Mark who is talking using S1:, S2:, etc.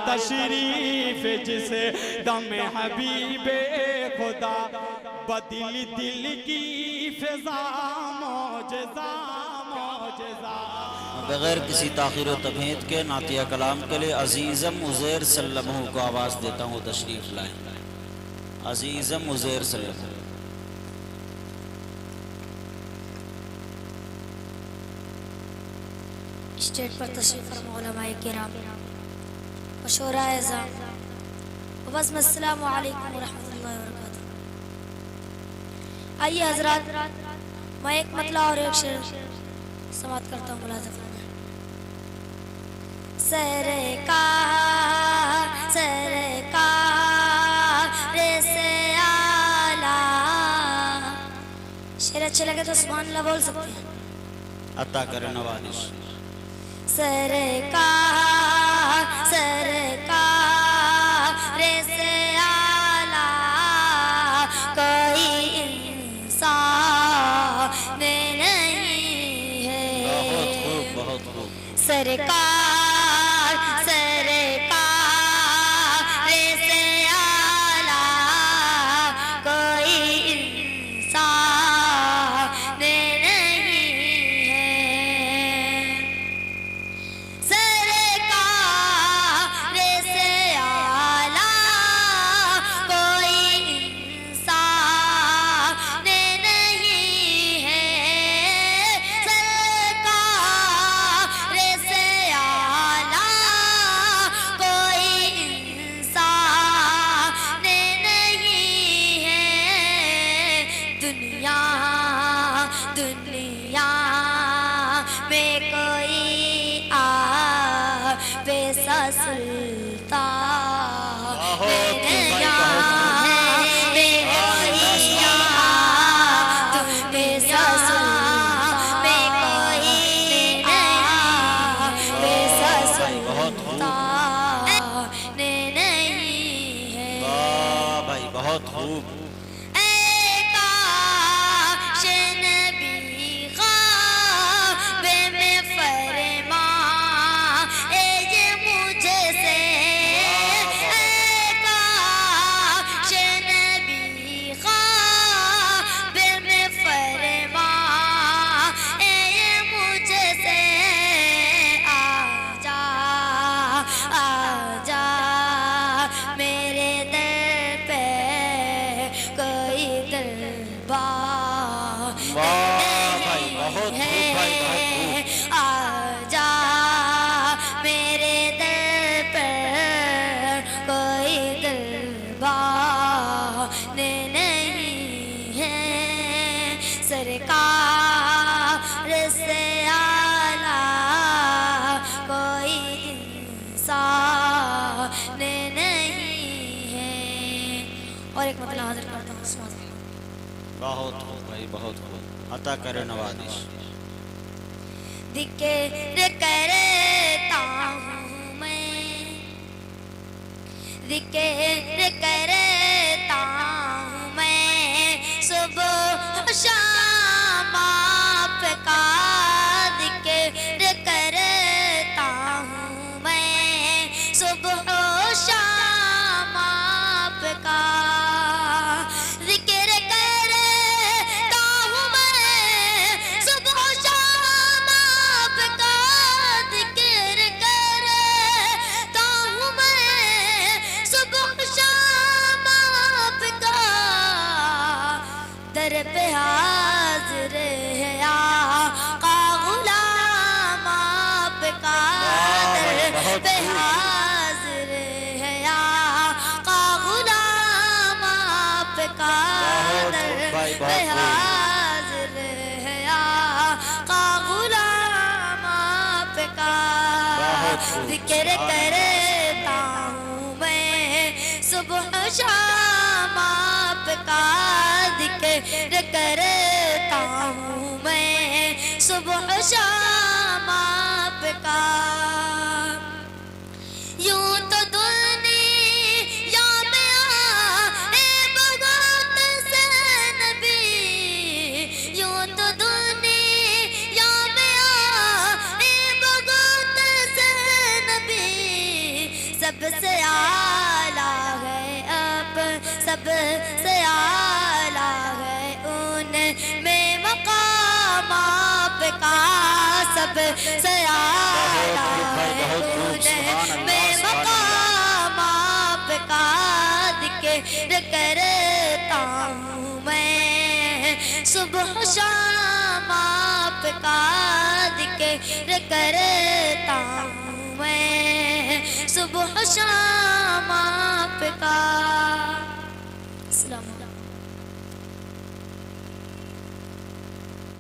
S1: تشریف جسے دم حبیب خدا بدل دل کی فضا معجزہ معجزہ.
S2: بغیر کسی تاخیر و تمہید کے نعتیہ کلام کے لیے عزیزم عزیر سلمہ کو آواز دیتا ہوں، تشریف لائیں. عزیزم عزیر سلمہ.
S3: اسٹیج پر تشریف فرما علماء کرام و شورا اعظام و بزم. السلام علیکم ورحمۃ اللہ وبرکاتہ. آئیے حضرات، میں ایک مطلع اور ایک شعر سماعت کرتا ہوں. ملاحظہ فرمائیں. سرکار سے آلہ. شعر اچھے لگے تو سبحان اللہ بول سکتے ہیں.
S2: عطا کرے نوازش.
S3: سرکار سے آلہ کوئی انسان نہیں ہے.
S2: بہت خوب بہت خوب.
S3: سرکار سے آلہ کوئی انسان نہیں ہے. سرکار سے آلہ کوئی انسان نہیں ہے. سرکار سے آلہ کوئی انسان نہیں ہے. دنیا میں کوئی ویسا سلطان نہیں. ویسا سلطان میں کوئی ویسا سلطان نہیں ہے.
S2: واہ بھائی بہت خوب. سرکار سے آلہ کوئی انسان نہیں ہے. اور ایک مطلع حاضر کرتا ہوں. بہت خوب بھائی بہت خوب. عطا کرے نوازش.
S3: ذکر کرتا ہوں میں، ذکر کرتا ہوں میں صبح شام آپ کا. ذکر کرتا ہوں میں صبح شام آپ کا. ذکر کرتا ہوں میں صبح شام آپ کا. ذکر کرتا ہوں میں صبح شام آپ کا. در پہ حاضر ہے آقا غلام آپ کا. در پہ حاضر ہے آقا غلام آپ کا. در پہ حاضر ہے آقا غلام آپ کا. ذکر کرتا ہوں میں صبح شام آپ کا. ذکر کرتا ہوں میں صبح شام آپ کا. یوں تو دنیا میں آئے بہت سے نبی. یوں تو دنیا میں آئے بہت سے نبی. سب سے اعلیٰ ہے، اب سب سے اعلیٰ ہے، ان میں مقام آپ کا سب سے اعلیٰ ہے، ان میں مقام آپ کا ذکر کرتا ہوں میں، صبح شام آپ کا ذکر کرتا ہوں میں، صبح شام آپ کا۔ السلام علیکم۔